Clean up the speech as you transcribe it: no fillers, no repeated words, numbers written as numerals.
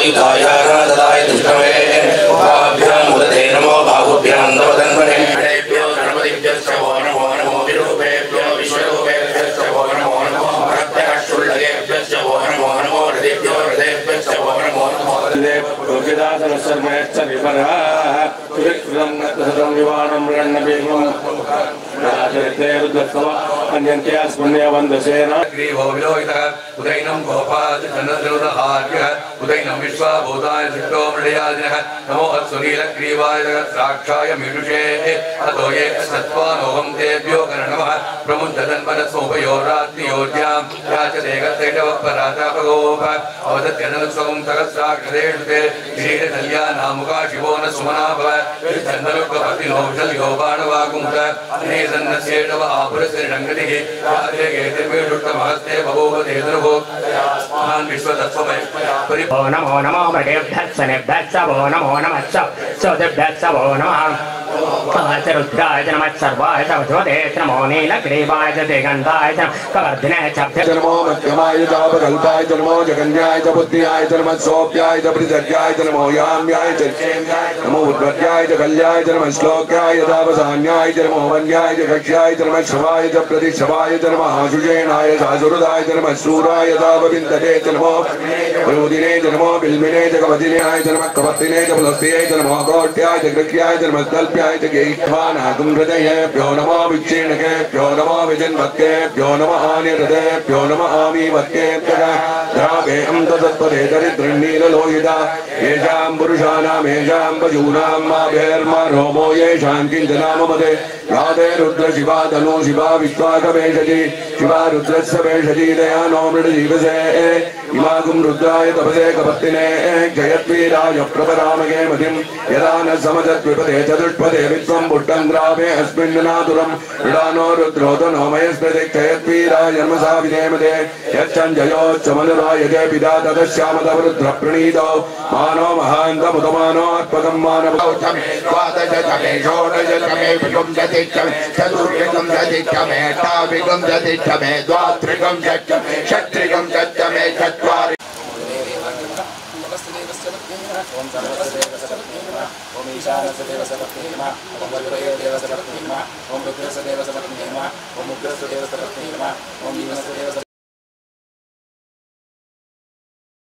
युधायानाददाय दुष्टमे उपाभ्याम् उदते नमो बाहुभ्याम् नवदन्वने हरेभ्यो गणपतिभ्यश्च वो नमो नमो विरूपेभ्यो विश्वरूपेभ्यश्च वो नमो नमो हृदयशुल्लकेभ्यश्च वो नमो नमो हृदेभ्यो हृदयेभ्यश्च वो नमो नमो रोगिदासनसर्वेश्च विपरः सुरिकृतं नतसदं विवाणं मृगन्नबीगं राजरिते रुद्रस्तव अन्यन्त्यास्मन्यवन्दसेन ग्रीवो विलोहितः उदैनं गोपात् धनदरुदहार्यः उदैनं विश्वाभूताय सिद्धो मृडयादिनः नमो अत्सुनीलग्रीवाय साक्षाय मीनुषे अतो ये सत्त्वानोहं तेभ्यो नमः प्रमुद्धन्मनसोभयोरात्रियोज्यां याचदेगतैटवपरातापगोप अवदत्यननुस्वं सहस्राक्षरेषुते श्रीरकल्यानामुका शिवो न सुमनाभव चन्दनुकपतिनोषल्यो बाणवाकुमुत अनेसन्नस्येषव आपुरश्रीरङ्गतिः यादेगेतिर्मेषुष्टमहस्ते बभूव तेतरुः महान् विश्वतत्त्वमय ओ नमो नमो मृगेभ्यश्च नेभ्यश्च वो नमो नमः सोतिभ्यश्च वो नमः रुद्राय नमः सर्वाय च वधुमते नमो नीलग्रीवाय च दिगन्ताय च कवर्धिने च नमो मध्यमाय च अपकल्पाय च नमो जगन्याय च बुद्ध्याय च नमः सोप्याय च पृथग्याय च नमो याम्याय च नमो उद्वत्याय च कल्याय च नमः श्लोक्याय च अवसान्याय च नमो वन्याय च कक्ष्याय च नमः श्रवाय च प्रतिश्रवाय च नमः आशुषेणाय च आसुरुदाय च नमः शूराय च अपविन्दते च नमो प्रमुदिने च नमो बिल्मिने च कवदिनाय च नमः कवर्तिने च पुलस्त्यै च नमो कोट्याय च गृह्याय च नमः कल्प्याय च गेय्वानागुं हृदयेभ्यो नमो विक्षीणकेभ्यो नमो विजन्वत्केभ्यो नमः आनिहृदेभ्यो नमः आमीवत्केभ्यः द्रावेऽहं तत्पदे दरिद्रन्नीललोहिता येषां पुरुषाणां येषां पशूनां माभेर्मा रोमो येषां किञ्चनाममदे यादे रुद्र शिवा तनु शिवा विश्वाकमेषजी शिवा रुद्रस्य मेषजी दयानो मृडजीवसे इमागुं रुद्राय तपसे कपत्तिने जयद्वीराय प्रपरामगे मतिं यदा न समजद्विपदे चतुष्पदे विश्वं बुड्डं ग्रामे अस्मिन्नातुरं मृडानो रुद्रोदनो मयस्मृति जयद्वीराय जन्मसा विधेमदे यच्चञ्जयोच्चमनुरायते पिता ततश्यामदवरुद्रप्रणीतौ मानो महान्तमुदमानोऽत्पकं मानवौ द्वादशतमे षोडशतमे विगुंसतिष्ठमे चतुर्विगं सतिष्ठमे अष्टाविगं सतिष्ठमे द्वात्रिगं षट्ठमे षट्त्रिगं सप्तमे चत्वारि ओम ओम ईशानसदेव सपत्नीमा ओम वज्रदेव सपत्नीमा ओम रुद्रसदेव सपत्नीमा ओम उग्रसदेव सपत्नीमा ओम नीलसदेव